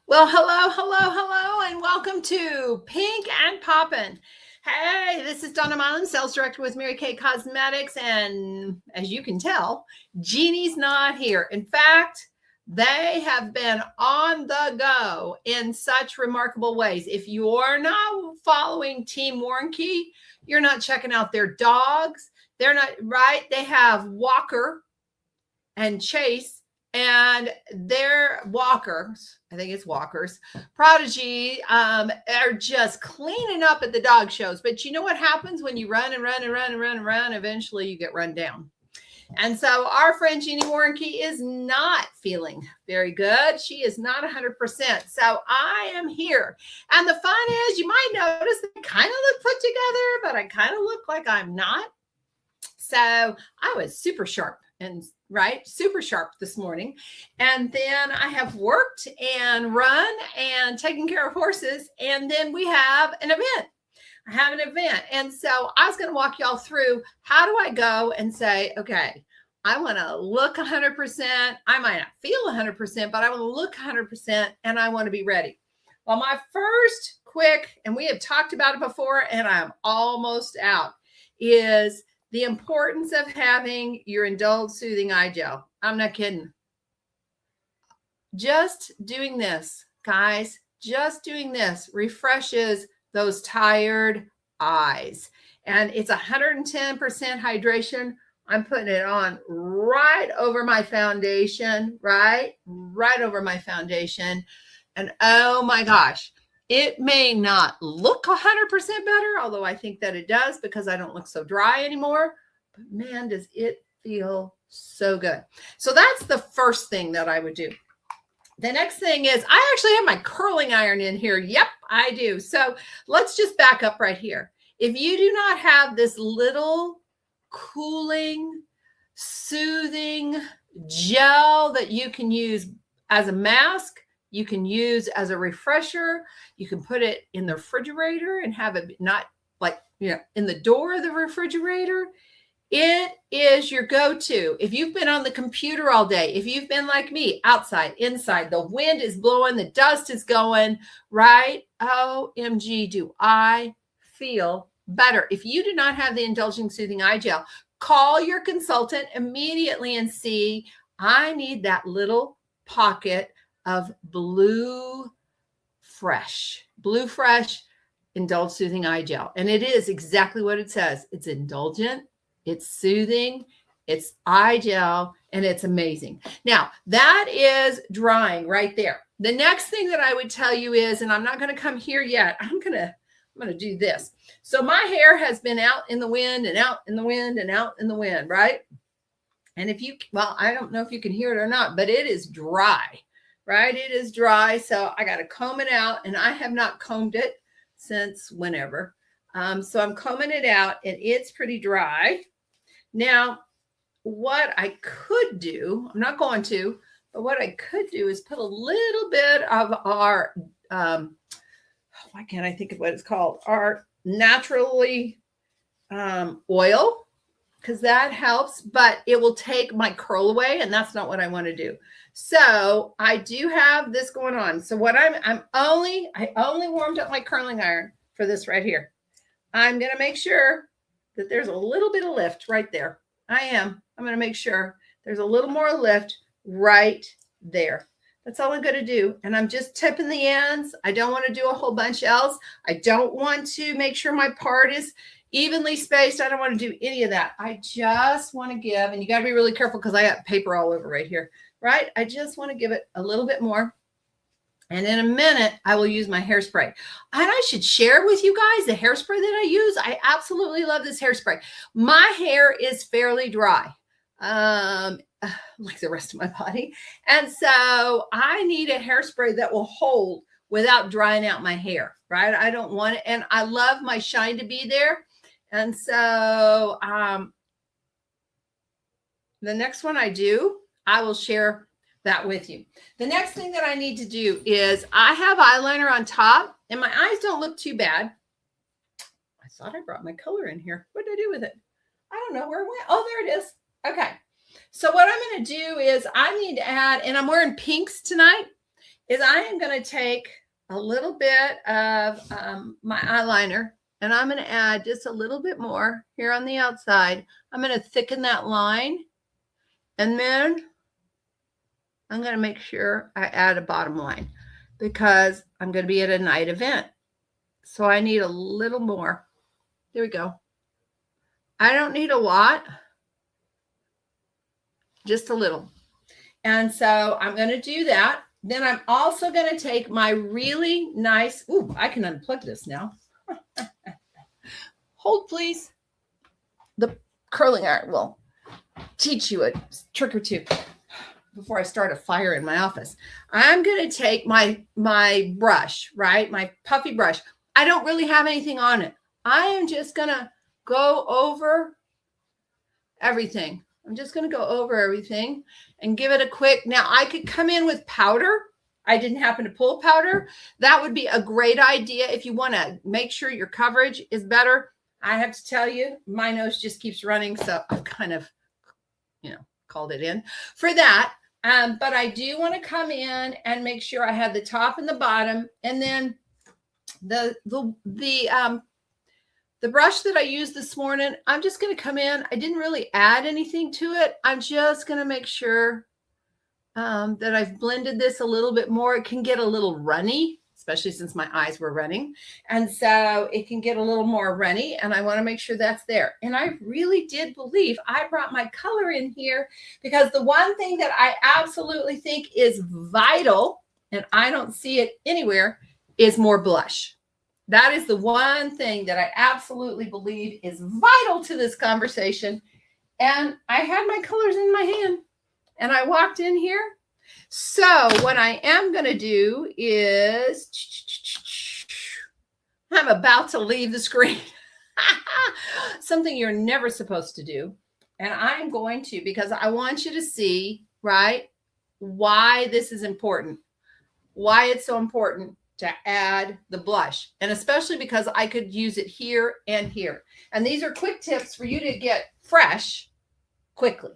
Well, hello, and welcome to Pink and Poppin'. Hey, this is Donna Milan, Sales Director with Mary Kay Cosmetics, and as you can tell, Jeannie's not here. In fact, they have been on the go in such remarkable ways. If you're not following Team Warnke, you're not checking out their dogs. They're not, right? They have Walker and Chase and their walkers, I think it's walkers, Prodigy, are just cleaning up at the dog shows. But you know what happens when you run and run and run and run and run? Eventually you get run down. And so our friend Jeannie Warnke is not feeling very good. She is not 100%. So I am here. And the fun is, you might notice that I kind of look put together, but I kind of look like I'm not. So I was super sharp and super sharp this morning. And then I have worked and run and taken care of horses. And then we have an event. I have an event. And so I was going to walk y'all through, how do I go and say, okay, I want to look 100%. I might not feel 100%, but I want to look 100% and I want to be ready. Well, my first quick, and we have talked about it before, and I'm almost out, is the importance of having your Indulge Soothing Eye Gel. I'm not kidding. Just doing this, guys, just doing this refreshes those tired eyes. And it's 110% hydration. I'm putting it on right over my foundation, right over my foundation. And oh my gosh, it may not look 100% better, although I think that it does because I don't look so dry anymore. But man, does it feel so good. So that's the first thing that I would do. The next thing is, I actually have my curling iron in here. Yep, I do. So let's just back up right here. If you do not have this little cooling, soothing gel that you can use as a mask, you can use as a refresher, you can put it in the refrigerator and have it not like, in the door of the refrigerator. It is your go-to. If you've been on the computer all day, if you've been like me, outside, inside, the wind is blowing, the dust is going, right? OMG, do I feel better. If you do not have the Indulging Soothing Eye Gel, call your consultant immediately and see, I need that little pocket of Blue Fresh Indulge Soothing Eye Gel. And it is exactly what it says. It's indulgent, it's soothing, it's eye gel, and it's amazing. Now, that is drying right there. The next thing that I would tell you is, and I'm not going to come here yet, I'm going to do this. So my hair has been out in the wind and out in the wind and out in the wind, right? And I don't know if you can hear it or not, but it is dry. Right? It is dry. So I got to comb it out, and I have not combed it since whenever. So I'm combing it out, and it's pretty dry. Now, what I could do, I'm not going to, but what I could do is put a little bit of our, why can't I think of what it's called? Our naturally oil, because that helps, but it will take my curl away, and that's not what I want to do. So I do have this going on. So what I only warmed up my curling iron for this right here. I'm going to make sure that there's a little bit of lift right there. I'm going to make sure there's a little more lift right there. That's all I'm going to do. And I'm just tipping the ends. I don't want to do a whole bunch else. I don't want to make sure my part is evenly spaced. I don't want to do any of that. I just want to give, and you got to be really careful because I got paper all over right here, right? I just want to give it a little bit more. And in a minute, I will use my hairspray. And I should share with you guys the hairspray that I use. I absolutely love this hairspray. My hair is fairly dry, like the rest of my body. And so I need a hairspray that will hold without drying out my hair, right? I don't want it. And I love my shine to be there. And so the next one I do, I will share that with you. The next thing that I need to do is, I have eyeliner on top, and my eyes don't look too bad. I thought I brought my color in here. What did I do with it? I don't know where it went. Oh, there it is. Okay. So what I'm going to do is, I need to add, and I'm wearing pinks tonight. is I am going to take a little bit of my eyeliner, and I'm going to add just a little bit more here on the outside. I'm going to thicken that line, and then I'm going to make sure I add a bottom line because I'm going to be at a night event. So I need a little more. There we go. I don't need a lot, just a little. And so I'm going to do that. Then I'm also going to take my really nice, ooh, I can unplug this now. Hold, please. The curling iron will teach you a trick or two before I start a fire in my office. I'm going to take my brush, right? My puffy brush. I don't really have anything on it. I am just going to go over everything. I'm just going to go over everything and give it a quick. Now, I could come in with powder. I didn't happen to pull powder. That would be a great idea if you want to make sure your coverage is better. I have to tell you, my nose just keeps running, so I've kind of, called it in for that. But I do want to come in and make sure I have the top and the bottom, and then the brush that I used this morning, I'm just going to come in. I didn't really add anything to it. I'm just going to make sure that I've blended this a little bit more. It can get a little runny, especially since my eyes were running. And so it can get a little more runny, and I want to make sure that's there. And I really did believe I brought my color in here because the one thing that I absolutely think is vital, and I don't see it anywhere, is more blush. That is the one thing that I absolutely believe is vital to this conversation. And I had my colors in my hand and I walked in here. So what I am going to do is I'm about to leave the screen. Something you're never supposed to do. And I'm going to, because I want you to see, right, why this is important, why it's so important to add the blush, and especially because I could use it here and here. And these are quick tips for you to get fresh quickly.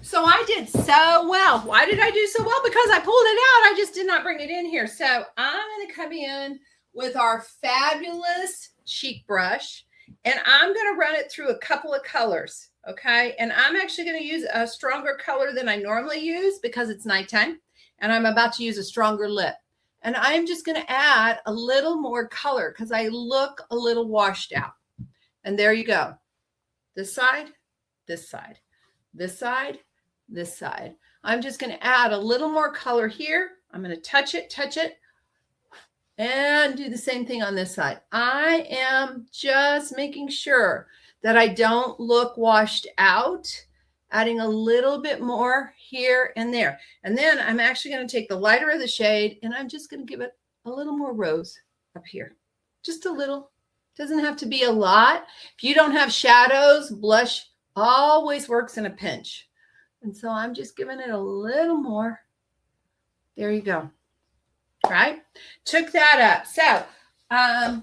So I did so well. Why did I do so well? Because I pulled it out. I just did not bring it in here. So I'm going to come in with our fabulous cheek brush. And I'm going to run it through a couple of colors, okay? And I'm actually going to use a stronger color than I normally use because it's nighttime. And I'm about to use a stronger lip. And I'm just going to add a little more color because I look a little washed out. And there you go. This side, this side, this side, this side. I'm just going to add a little more color here. I'm going to touch it, and do the same thing on this side. I am just making sure that I don't look washed out, adding a little bit more here and there. And then I'm actually going to take the lighter of the shade and I'm just going to give it a little more rose up here. Just a little. Doesn't have to be a lot. If you don't have shadows, blush always works in a pinch. And so I'm just giving it a little more. There you go. Right? Took that up. So,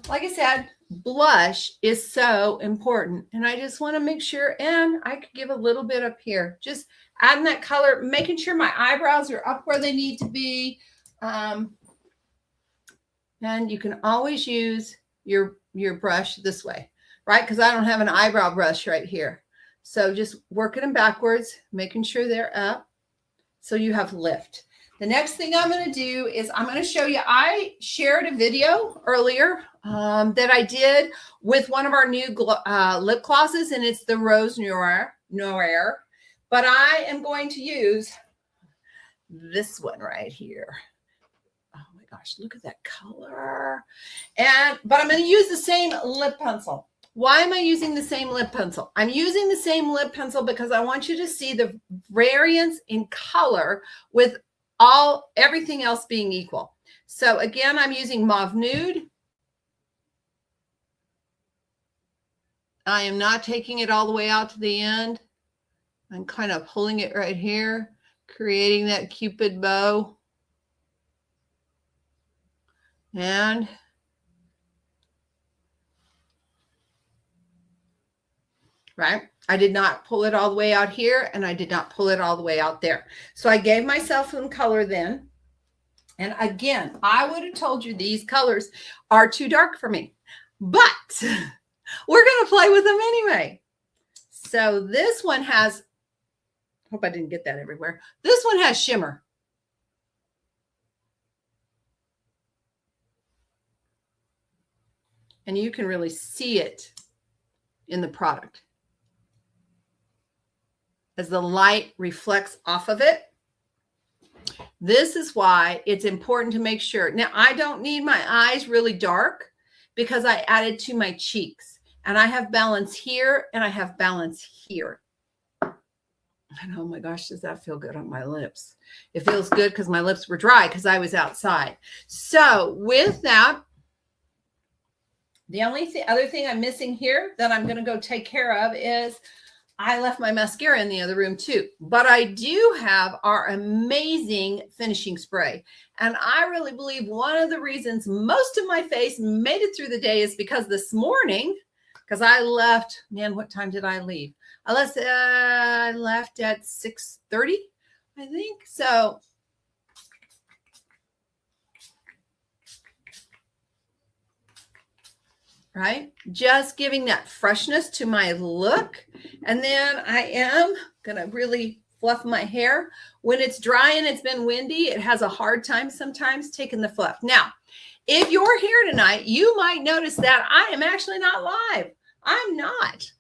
like I said, blush is so important. And I just want to make sure, and I could give a little bit up here. Just adding that color, making sure my eyebrows are up where they need to be. And you can always use your brush this way, right? Because I don't have an eyebrow brush right here. So just working them backwards, making sure they're up so you have lift. The next thing I'm going to do is I'm going to show you, I shared a video earlier that I did with one of our new lip glosses, and it's the Rose Noir. But I am going to use this one right here. Oh my gosh, look at that color. But I'm going to use the same lip pencil. Why am I using the same lip pencil? I'm using the same lip pencil because I want you to see the variance in color with everything else being equal. So again, I'm using Mauve Nude. I am not taking it all the way out to the end. I'm kind of pulling it right here, creating that Cupid bow. And right? I did not pull it all the way out here, and I did not pull it all the way out there. So I gave myself some color then. And again, I would have told you these colors are too dark for me, but we're going to play with them anyway. So this one has, hope I didn't get that everywhere. This one has shimmer. And you can really see it in the product as the light reflects off of it. This is why it's important to make sure. Now, I don't need my eyes really dark because I added to my cheeks. And I have balance here and I have balance here. And oh my gosh, does that feel good on my lips? It feels good because my lips were dry because I was outside. So with that, the only other thing I'm missing here that I'm going to go take care of is I left my mascara in the other room too, but I do have our amazing finishing spray. And I really believe one of the reasons most of my face made it through the day is because this morning, because I left, man, what time did I leave? I left at 6:30, I think. So right? Just giving that freshness to my look. And then I am going to really fluff my hair. When it's dry and it's been windy, it has a hard time sometimes taking the fluff. Now, if you're here tonight, you might notice that I am actually not live. I'm not.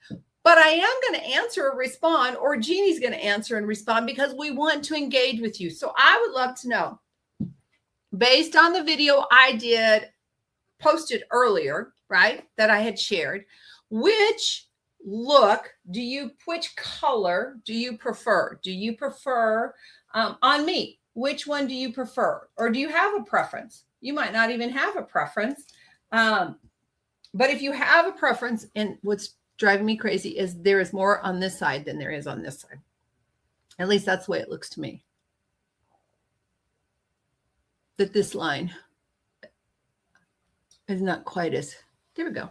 But I am going to answer or respond, or Jeannie's going to answer and respond because we want to engage with you. So I would love to know, based on the video I posted earlier, right, that I had shared, which color do you prefer? Do you prefer on me? Which one do you prefer? Or do you have a preference? You might not even have a preference. But if you have a preference, and what's driving me crazy is there is more on this side than there is on this side. At least that's the way it looks to me. That this line is not quite as, there we go.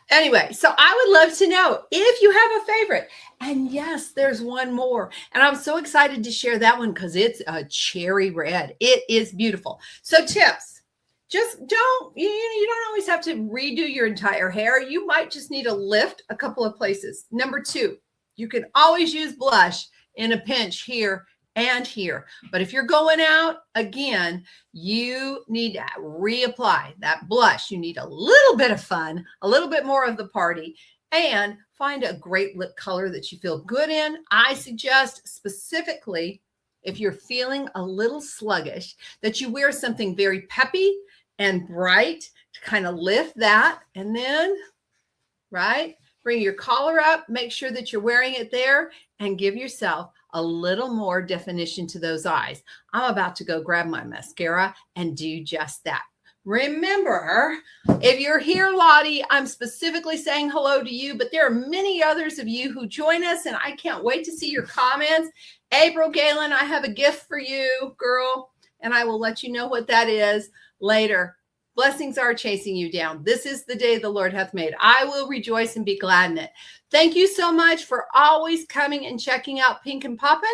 Anyway, so I would love to know if you have a favorite. And yes, there's one more. And I'm so excited to share that one because it's a cherry red. It is beautiful. So tips, just you don't always have to redo your entire hair. You might just need to lift a couple of places. Number 2, you can always use blush in a pinch here and here. But if you're going out, again, you need to reapply that blush. You need a little bit of fun, a little bit more of the party, and find a great lip color that you feel good in. I suggest specifically, if you're feeling a little sluggish, that you wear something very peppy and bright to kind of lift that. And then, right, bring your collar up, make sure that you're wearing it there, and give yourself a little more definition to those eyes. I'm about to go grab my mascara and do just that. Remember, if you're here, Lottie, I'm specifically saying hello to you, but there are many others of you who join us, and I can't wait to see your comments. April Galen, I have a gift for you, girl, and I will let you know what that is later. Blessings are chasing you down. This is the day the Lord hath made. I will rejoice and be glad in it. Thank you so much for always coming and checking out Pink and Poppin',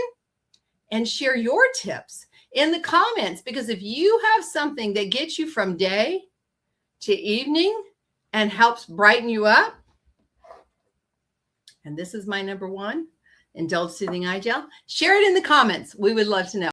and share your tips in the comments, because if you have something that gets you from day to evening and helps brighten you up, and this is my number 1, Indulge Soothing Eye Gel, share it in the comments. We would love to know.